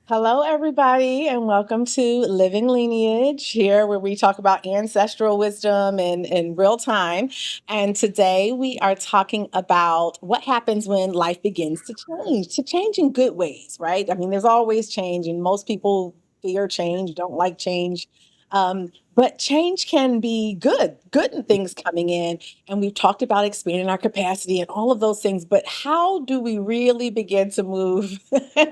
Hello, everybody, and welcome to Living Lineage, here where we talk about ancestral wisdom in real time. And today we are talking about what happens when life begins to change in good ways, right? I mean, there's always change, and most people fear change, don't like change. But change can be good things coming in. And we've talked about expanding our capacity and all of those things. But how do we really begin to move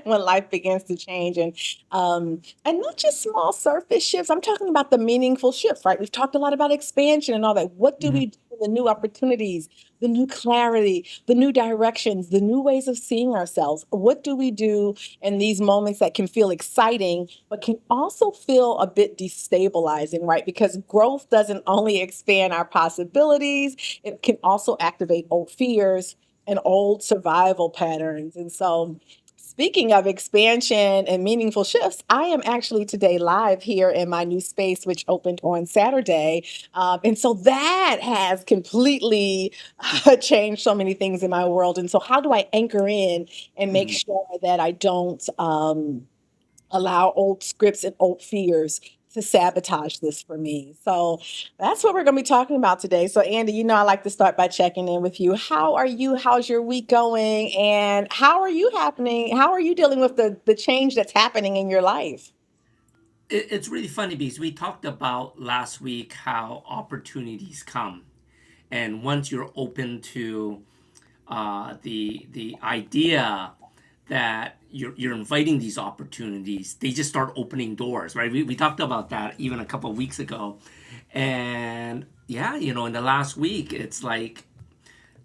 when life begins to change? And not just small surface shifts. I'm talking about the meaningful shifts, right? We've talked a lot about expansion and all that. What do Mhm. we do with the new opportunities, the new clarity, the new directions, the new ways of seeing ourselves? What do we do in these moments that can feel exciting, but can also feel a bit destabilizing, right? Because growth doesn't only expand our possibilities, it can also activate old fears and old survival patterns. And so, speaking of expansion and meaningful shifts, I am actually today live here in my new space, which opened on Saturday. And so that has completely changed so many things in my world. And so, how do I anchor in and make Mhm. sure that I don't allow old scripts and old fears to sabotage this for me? So that's what we're going to be talking about today. So, Andy, I like to start by checking in with you. How are you? How's your week going? And how are you happening? How are you dealing with the change that's happening in your life? It's really funny because we talked about last week how opportunities come, and once you're open to the idea that you're inviting these opportunities, they just start opening doors, right? We talked about that even a couple of weeks ago, and yeah, in the last week, it's like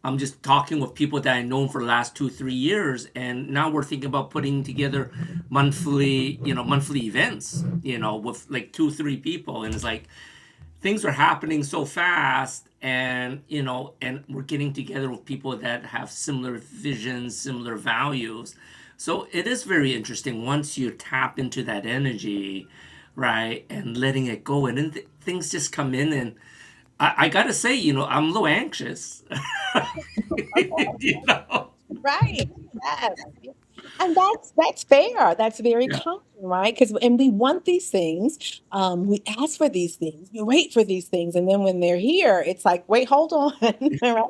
I'm just talking with people that I known for the last 2, 3 years, and now we're thinking about putting together monthly events, with like 2, 3 people, and it's like things are happening so fast, and we're getting together with people that have similar visions, similar values. So it is very interesting once you tap into that energy, right, and letting it go, and then things just come in, and I gotta say, I'm a little anxious. you know? Right. Yes. And that's fair. That's very Yeah. common, right? Because and we want these things, we ask for these things, we wait for these things, and then when they're here, it's like, wait, hold on, right?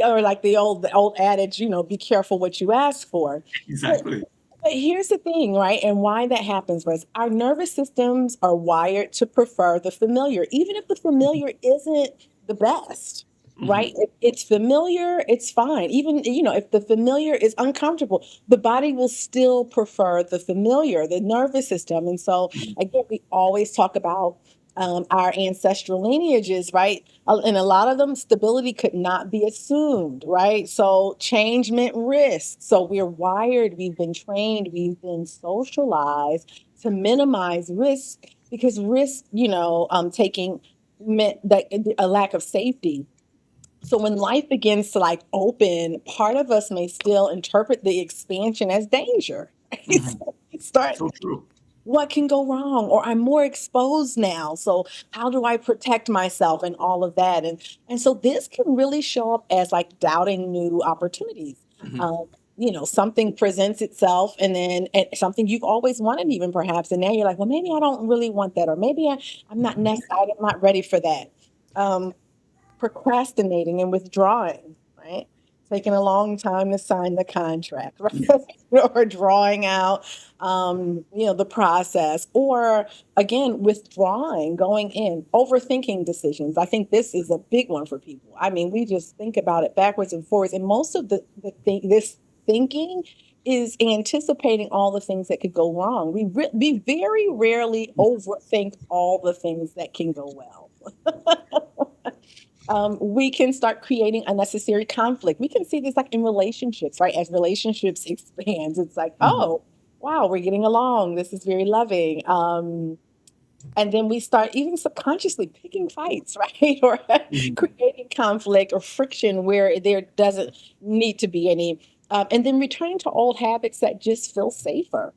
Or like the old adage, be careful what you ask for. But Exactly. but here's the thing, right? And why that happens was our nervous systems are wired to prefer the familiar, even if the familiar isn't the best, Hmm. right? If it's familiar, it's fine. Even, if the familiar is uncomfortable, the body will still prefer the familiar, the nervous system. And so, again, we always talk about our ancestral lineages, right? And a lot of them, stability could not be assumed, right? So change meant risk. So we're wired, we've been trained, we've been socialized to minimize risk because risk, taking meant that a lack of safety. So when life begins to like open, part of us may still interpret the expansion as danger. Hmm. So we start, So true. what can go wrong? Or I'm more exposed now. So how do I protect myself and all of that? And so this can really show up as like doubting new opportunities. Hmm. Um, something presents itself and something you've always wanted, even perhaps, and now you're like, well, maybe I don't really want that, or maybe I'm not ready for that. Um, Procrastinating and withdrawing, right? Taking a long time to sign the contract, Yeah. right? Or drawing out, the process, or again, withdrawing, going in, overthinking decisions. I think this is a big one for people. I mean, we just think about it backwards and forwards, and most of this thinking is anticipating all the things that could go wrong. We very rarely overthink all the things that can go well. We can start creating unnecessary conflict. We can see this like in relationships, right? As relationships expand, it's like, Hmm. oh, wow, we're getting along. This is very loving. And then we start even subconsciously picking fights, right? Or Hmm. creating conflict or friction where there doesn't need to be any. And then returning to old habits that just feel safer.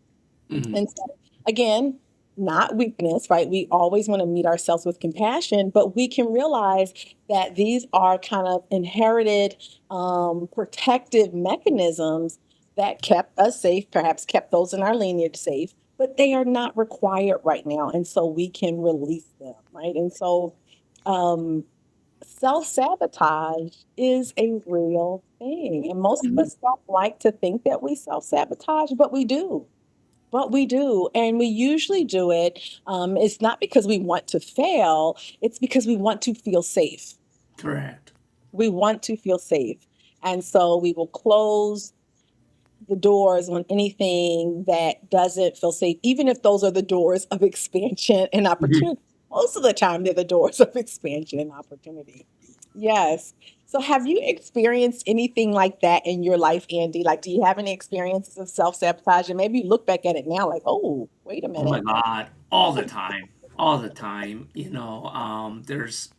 Hmm. And so, again, not weakness, right? We always want to meet ourselves with compassion, but we can realize that these are kind of inherited protective mechanisms that kept us safe, perhaps kept those in our lineage safe. but they are not required right now. And so we can release them, right? And so um, self sabotage is a real thing. And most of Mhm. us don't like to think that we self sabotage, but we do. But we do. And we usually do it. It's not because we want to fail, it's because we want to feel safe. Correct. We want to feel safe. And so we will close the doors on anything that doesn't feel safe, even if those are the doors of expansion and Mhm. opportunity. Most of the time, they're the doors of expansion and opportunity. Yes. So, have you experienced anything like that in your life, Andy? Like, do you have any experiences of self sabotage? And maybe you look back at it now, like, oh, wait a Oh my minute. God, all the time, all the time. There's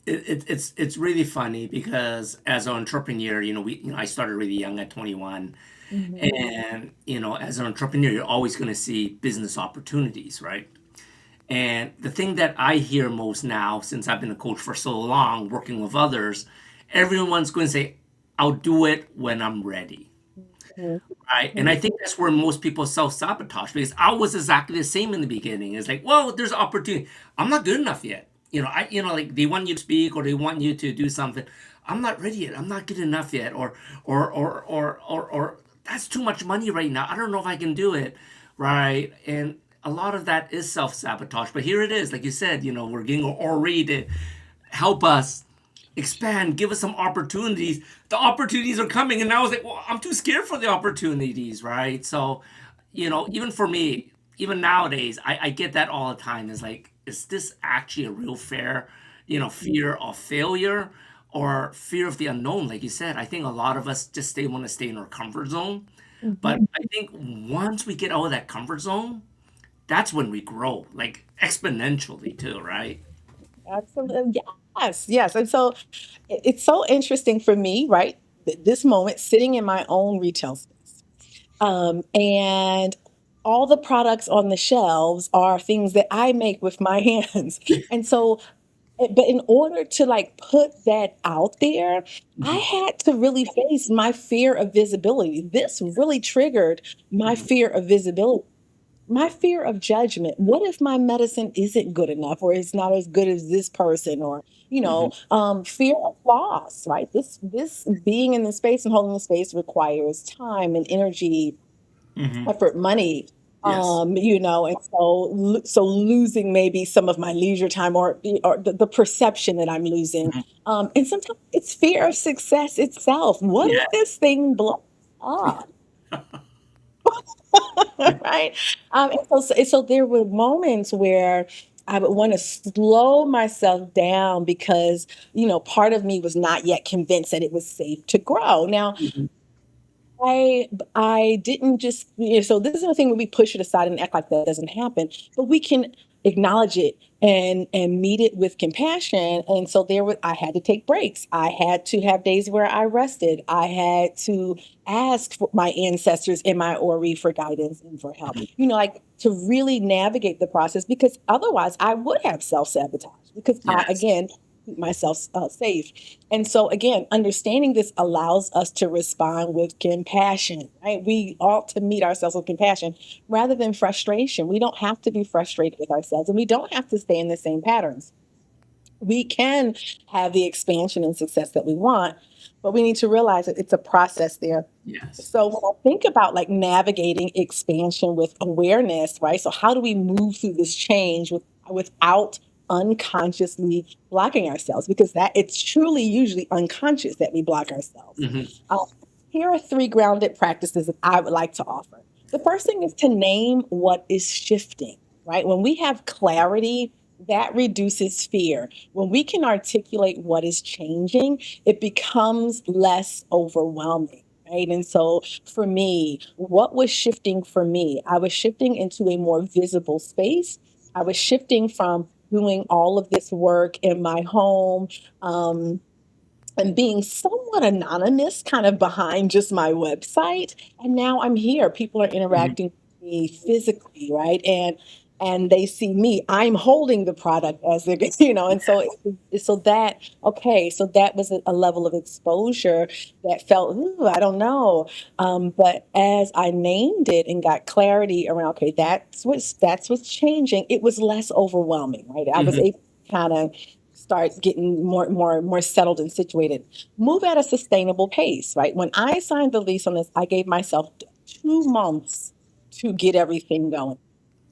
it's really funny because as an entrepreneur, I started really young at 21, Mhm. and as an entrepreneur, you're always going to see business opportunities, right? And the thing that I hear most now, since I've been a coach for so long, working with others, everyone's going to say, "I'll do it when I'm ready." Mhm. Right. And I think that's where most people self sabotage because I was exactly the same in the beginning. It's like, well, there's opportunity. I'm not good enough yet. Like they want you to speak or they want you to do something. I'm not ready yet. I'm not good enough yet. Or that's too much money right now. I don't know if I can do it. Right. And a lot of that is self sabotage. But here it is. Like you said, we're getting Ori to help us expand, give us some opportunities. The opportunities are coming, and I was like, well, I'm too scared for the opportunities, right? So, even for me, even nowadays, I get that all the time. Is like, is this actually a real fair, fear of failure or fear of the unknown? Like you said, I think a lot of us just want to stay in our comfort zone. But Mhm. I think once we get out of that comfort zone, that's when we grow, like exponentially too, right? Absolutely. Yes. Yes. And so it's so interesting for me, right? This moment sitting in my own retail space. And all the products on the shelves are things that I make with my hands. And so, but in order to like put that out there, I Mhm, had to really face my fear of visibility. This really triggered my mhm, fear of visibility, my fear of judgment. What if my medicine isn't good enough or it's not as good as this person, or mhm, fear of loss, right? This being in the space and holding the space requires time and energy, mhm. effort, money. Yes. And so losing maybe some of my leisure time, or the perception that I'm losing. Mhm. And sometimes it's fear of success itself. What Yeah. if this thing blows up? Right? And so there were moments where I would want to slow myself down because, part of me was not yet convinced that it was safe to grow. Now, Mhm, I didn't just, so this is the thing when we push it aside and act like that doesn't happen, but we can acknowledge it and meet it with compassion. And so I had to take breaks. I had to have days where I rested. I had to ask for my ancestors in my Ori for guidance and for help, mhm. like to really navigate the process, because otherwise I would have self-sabotage because I, Yes. again, keep myself safe. And so, again, understanding this allows us to respond with compassion, right? We ought to meet ourselves with compassion rather than frustration. We don't have to be frustrated with ourselves, and we don't have to stay in the same patterns. We can have the expansion and success that we want, but we need to realize that it's a process there. Yes. So when I think about like navigating expansion with awareness, right? So how do we move through this change without unconsciously blocking ourselves? Because that it's truly usually unconscious that we block ourselves. Mhm, Uh, Here are three grounded practices that I would like to offer. The first thing is to name what is shifting, right? When we have clarity, that reduces fear. When we can articulate what is changing, it becomes less overwhelming. Right. And so for me, what was shifting for me? I was shifting into a more visible space. I was shifting from doing all of this work in my home, um, and being somewhat anonymous, kind of behind just my website. And now I'm here. People are mhm. interacting with me physically, right? And and they see me, I'm holding the product as they're, and so so that, okay, so that was a level of exposure that felt, ooh, I don't know. But as I named it and got clarity around, okay, that's what's changing, it was less overwhelming, right? I was Mhm. able to kind of start getting more settled and situated. Move at a sustainable pace, right? When I signed the lease on this, I gave myself 2 months to get everything going.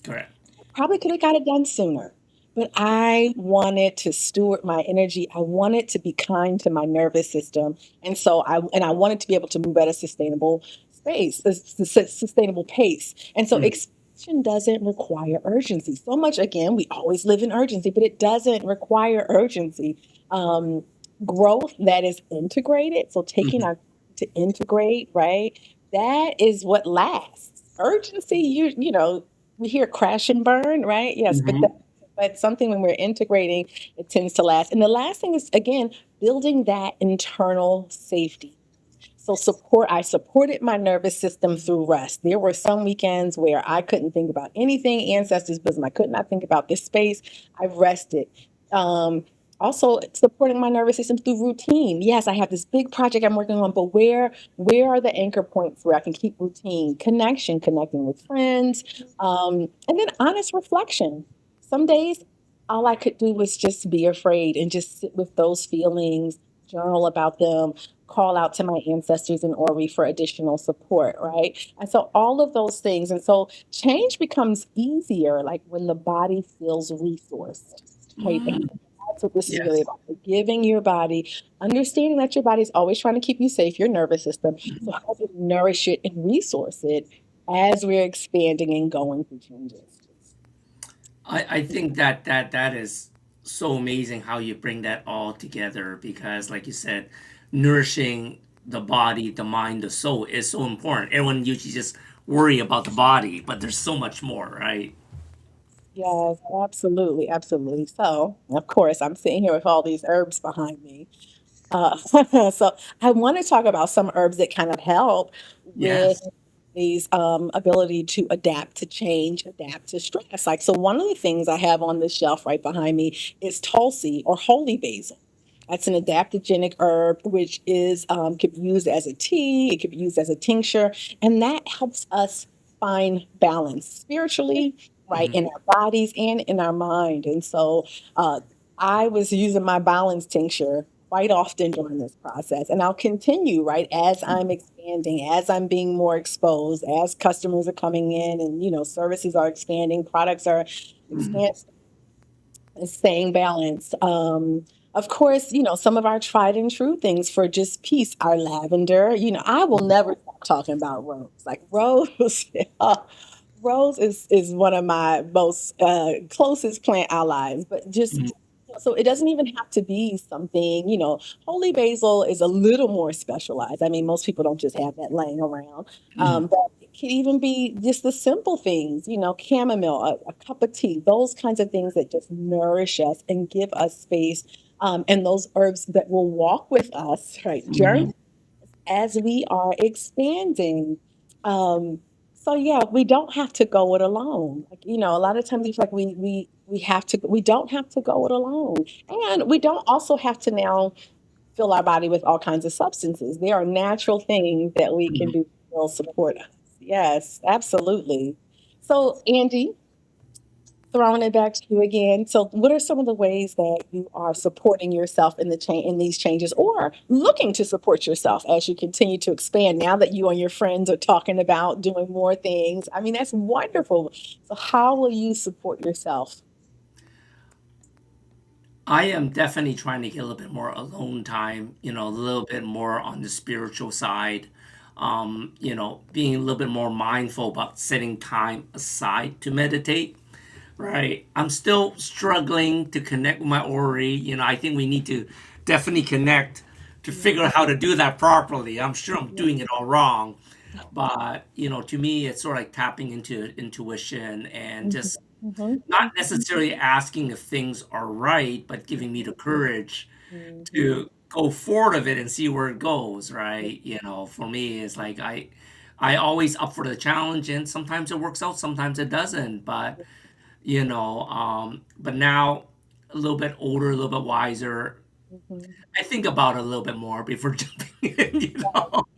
Correct. Probably could have got it done sooner, but I wanted to steward my energy. I wanted to be kind to my nervous system. And I wanted to be able to move at a sustainable sustainable pace. And so Mhm. expansion doesn't require urgency. So much, again, we always live in urgency, but it doesn't require urgency. Um, Growth that is integrated, so taking Mhm. our to integrate, right? That is what lasts. Urgency, we hear crash and burn, right? Yes, Mhm. but something when we're integrating, it tends to last. And the last thing is, again, building that internal safety. So I supported my nervous system through rest. There were some weekends where I couldn't think about anything ancestors business. I could not think about this space. I rested. Um, Also supporting my nervous system through routine. Yes, I have this big project I'm working on, but where are the anchor points where I can keep routine, connecting with friends, and then honest reflection. Some days all I could do was just be afraid and just sit with those feelings, journal about them, call out to my ancestors in Ori for additional support, right? And so all of those things. And so change becomes easier, like when the body feels resourced, right? And Mm. that's what this is really Yes. about. Giving your body, understanding that your body is always trying to keep you safe, your nervous system. So Mhm. how to nourish it and resource it as we're expanding and going through changes. I think that is so amazing how you bring that all together because, like you said, nourishing the body, the mind, the soul is so important. Everyone usually just worry about the body, but there's so much more, right? Yes, absolutely, absolutely. So, of course, I'm sitting here with all these herbs behind me. So I want to talk about some herbs that kind of help with Yes. these ability to adapt to change, adapt to stress. Like, so one of the things I have on this shelf right behind me is Tulsi or holy basil. That's an adaptogenic herb, which is could be used as a tea, it could be used as a tincture, and that helps us find balance spiritually, right, Mhm. in our bodies and in our mind. And so uh, I was using my balance tincture quite often during this process, and I'll continue, right, as I'm expanding, as I'm being more exposed, as customers are coming in, and services are expanding, products are Mhm. expanding, staying balanced. Of course, some of our tried and true things for just peace, our lavender. I will never stop talking about rose. Like rose, rose is one of my most closest plant allies. But just Mhm. so it doesn't even have to be something. Holy basil is a little more specialized. I mean, most people don't just have that laying around. Mhm. But it can even be just the simple things, chamomile, a cup of tea, those kinds of things that just nourish us and give us space. And those herbs that will walk with us, right, journey Mhm. as we are expanding. Um, so yeah, we don't have to go it alone. Like, a lot of times it's like we don't have to go it alone. And we don't also have to now fill our body with all kinds of substances. There are natural things that we can Mhm. do to will support us. Yes, absolutely. So, Andy, throwing it back to you again. So, what are some of the ways that you are supporting yourself in the change in these changes, or looking to support yourself as you continue to expand? Now that you and your friends are talking about doing more things, I mean that's wonderful. So, how will you support yourself? I am definitely trying to get a little bit more alone time, a little bit more on the spiritual side. Being a little bit more mindful about setting time aside to meditate. Right. I'm still struggling to connect with my Ori. I think we need to definitely connect to figure out how to do that properly. I'm sure I'm doing it all wrong. But, to me, it's sort of like tapping into intuition and Mhm, just mhm, not necessarily asking if things are right, but giving me the courage mhm, to go forward of it and see where it goes, right? For me, it's like I always up for the challenge and sometimes it works out, sometimes it doesn't. But But now a little bit older, a little bit wiser. Mhm. I think about it a little bit more before jumping in.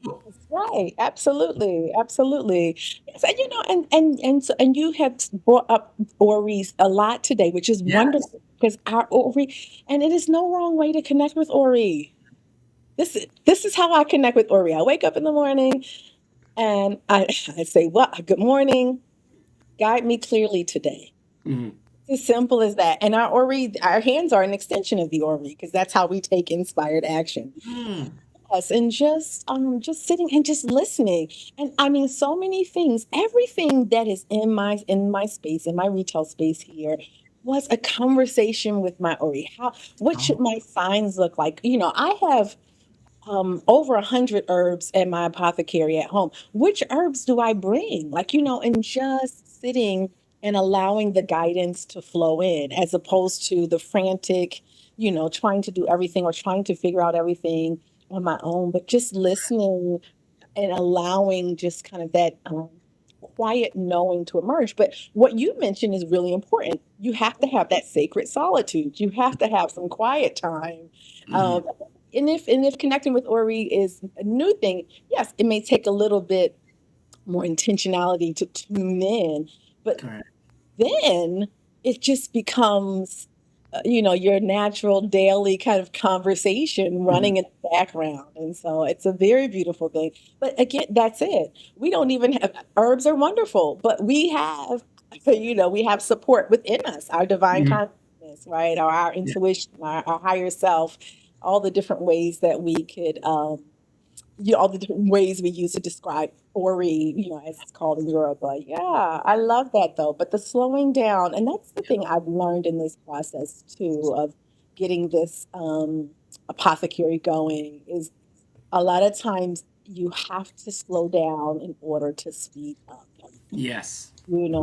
That's right. Absolutely. Absolutely. Yes, and and you have brought up Ori's a lot today, which is Yes. wonderful because our Ori, and it is no wrong way to connect with Ori. This is how I connect with Ori. I wake up in the morning and I say, "Well, good morning. Guide me clearly today." Mhm. It's as simple as that. And our hands are an extension of the Ori because that's how we take inspired action. Mm. Us and just sitting and just listening. And I mean so many things, everything that is in my space, in my retail space here was a conversation with my Ori. What should Oh, my signs look like? I have over 100 herbs at my apothecary at home. Which herbs do I bring? And just sitting and allowing the guidance to flow in as opposed to the frantic, trying to do everything or trying to figure out everything on my own, but just listening and allowing just kind of that quiet knowing to emerge. But what you mentioned is really important. You have to have that sacred solitude. You have to have some quiet time. mhm. Um, and if connecting with Ori is a new thing, yes, it may take a little bit more intentionality to tune in, but Correct. then it just becomes your natural daily kind of conversation Mhm. running in the background, and so it's a very beautiful thing. But again, that's it. We don't even have herbs are wonderful, but we have support within us, our divine Mhm. consciousness, right, or our Yeah. intuition, our higher self, all the different ways that we could all the different ways we use to describe Ori, as it's called in Europe. But yeah, I love that though. But the slowing down, and that's the thing I've learned in this process too of getting this apothecary going is a lot of times you have to slow down in order to speed up. Yes. Like when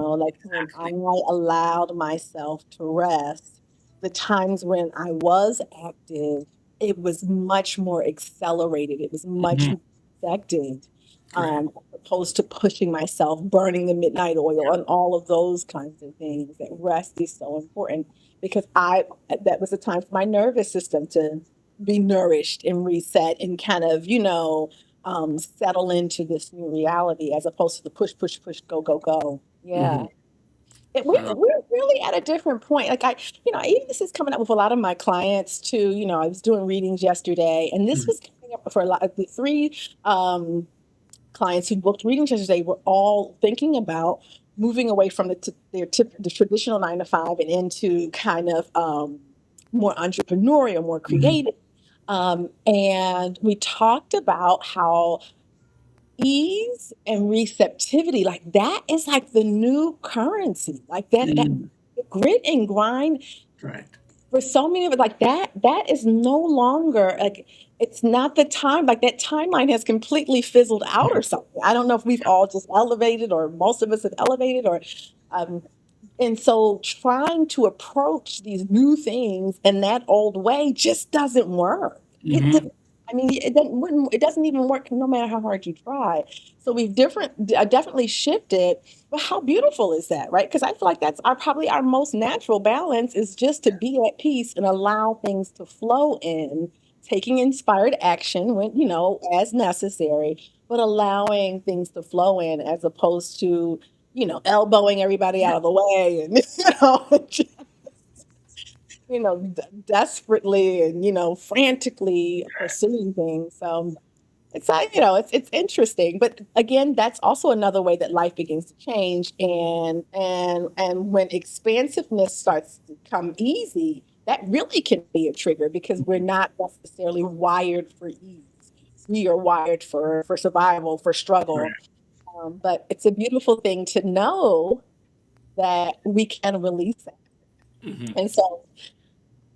I Exactly. allowed myself to rest, the times when I was active, it was much more accelerated. It was much Mhm. more effective, Correct. as opposed to pushing myself, burning the midnight oil, and all of those kinds of things. That rest is so important because that was a time for my nervous system to be nourished and reset and kind of, settle into this new reality as opposed to the push, push, push, go, go, go. Yeah. Mhm. I love We're really at a different point. Like even this is coming up with a lot of my clients too. I was doing readings yesterday, and that. this Mhm. was coming up for a lot of the three clients who booked readings yesterday were all thinking about moving away from the traditional 9 to 5 and into kind of more entrepreneurial, more Mhm. creative. And we talked about how ease and receptivity, like that is like the new currency. Like that Mhm. grit and grind Correct. for so many of it, like that is no longer like it's not the time, like that timeline has completely fizzled out or something. I don't know if we've all just elevated or most of us have elevated or um and so trying to approach these new things in that old way just doesn't work. Mhm. I mean, it doesn't even work no matter how hard you try. So we've definitely shifted. But how beautiful is that, right? Because I feel like that's probably our most natural balance is just to be at peace and allow things to flow in, taking inspired action when, as necessary, but allowing things to flow in as opposed to elbowing everybody out of the way and, desperately and, frantically pursuing things. So it's like, it's interesting. But again, that's also another way that life begins to change. And when expansiveness starts to come easy, that really can be a trigger because we're not necessarily wired for ease. We are wired for survival, for struggle. Correct. But it's a beautiful thing to know that we can release that. Mhm. And so,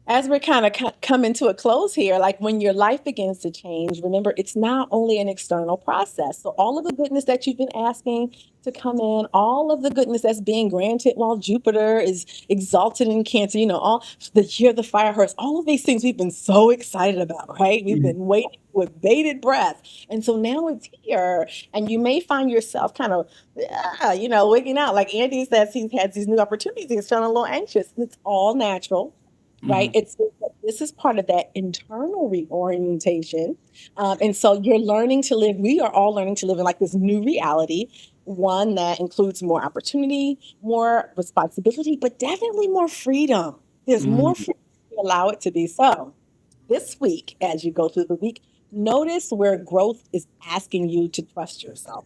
as we're kind of coming to a close here, like when your life begins to change, remember it's not only an external process. So, all of the goodness that you've been asking to come in, all of the goodness that's being granted while Jupiter is exalted in Cancer, all the year the fire hurts, all of these things we've been so excited about, right? We've Mhm. been waiting with bated breath. And so now it's here, and you may find yourself kind of, wigging out. Like Andy says, he's had these new opportunities. He's feeling a little anxious. It's all natural, right? Mhm. This is part of that internal reorientation. And so you're learning to live, we are all learning to live in like this new reality, one that includes more opportunity, more responsibility, but definitely more freedom. There's more Mhm. freedom to allow it to be so. This week, as you go through the week, notice where growth is asking you to trust yourself.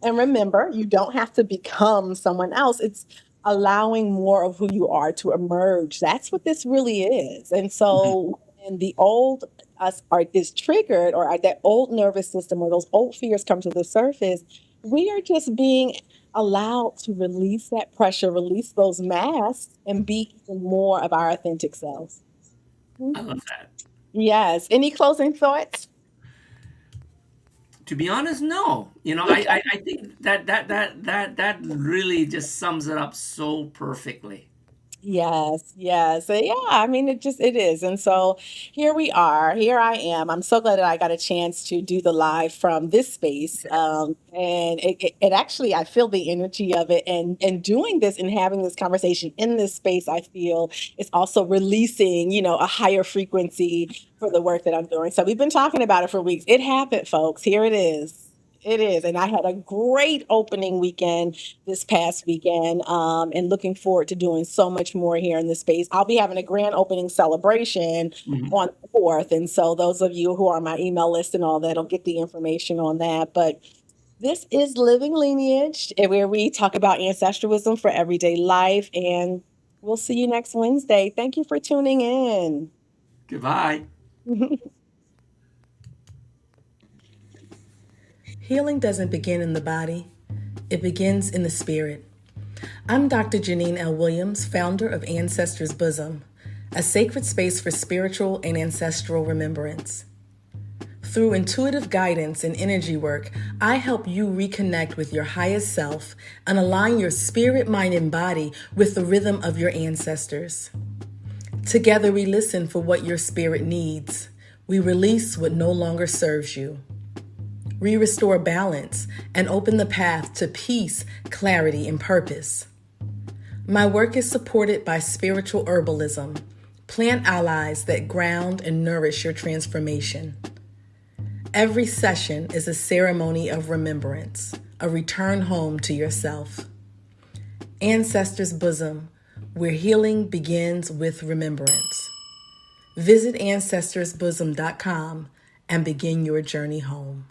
And remember, you don't have to become someone else. It's allowing more of who you are to emerge. That's what this really is. And Mhm. so when the old us are is triggered, or that old nervous system or those old fears come to the surface, we are just being allowed to release that pressure, release those masks, and be even more of our authentic selves. I Mhm. love that. Yes. Any closing thoughts? To be honest, no. I think that really just sums it up so perfectly. Yes, yes. Yeah, I mean it is. And so here we are. Here I am. I'm so glad that I got a chance to do the live from this space. And it actually I feel the energy of it, and doing this and having this conversation in this space, I feel is also releasing, a higher frequency for the work that I'm doing. So we've been talking about it for weeks. It happened, folks. Here it is. It is. And I had a great opening weekend this past weekend, and looking forward to doing so much more here in this space. I'll be having a grand opening celebration Mhm. on the 4th. And so those of you who are on my email list and all that will get the information on that. But this is Living Lineage, where we talk about ancestral wisdom for everyday life. And we'll see you next Wednesday. Thank you for tuning in. Goodbye. Healing doesn't begin in the body, it begins in the spirit. I'm Dr. Jeanine L. Williams, founder of Ancestors Bosom, a sacred space for spiritual and ancestral remembrance. Through intuitive guidance and energy work, I help you reconnect with your highest self and align your spirit, mind, and body with the rhythm of your ancestors. Together, we listen for what your spirit needs. We release what no longer serves you. We restore balance and open the path to peace, clarity, and purpose. My work is supported by spiritual herbalism, plant allies that ground and nourish your transformation. Every session is a ceremony of remembrance, a return home to yourself. Ancestors Bosom, where healing begins with remembrance. Visit ancestorsbosom.com and begin your journey home.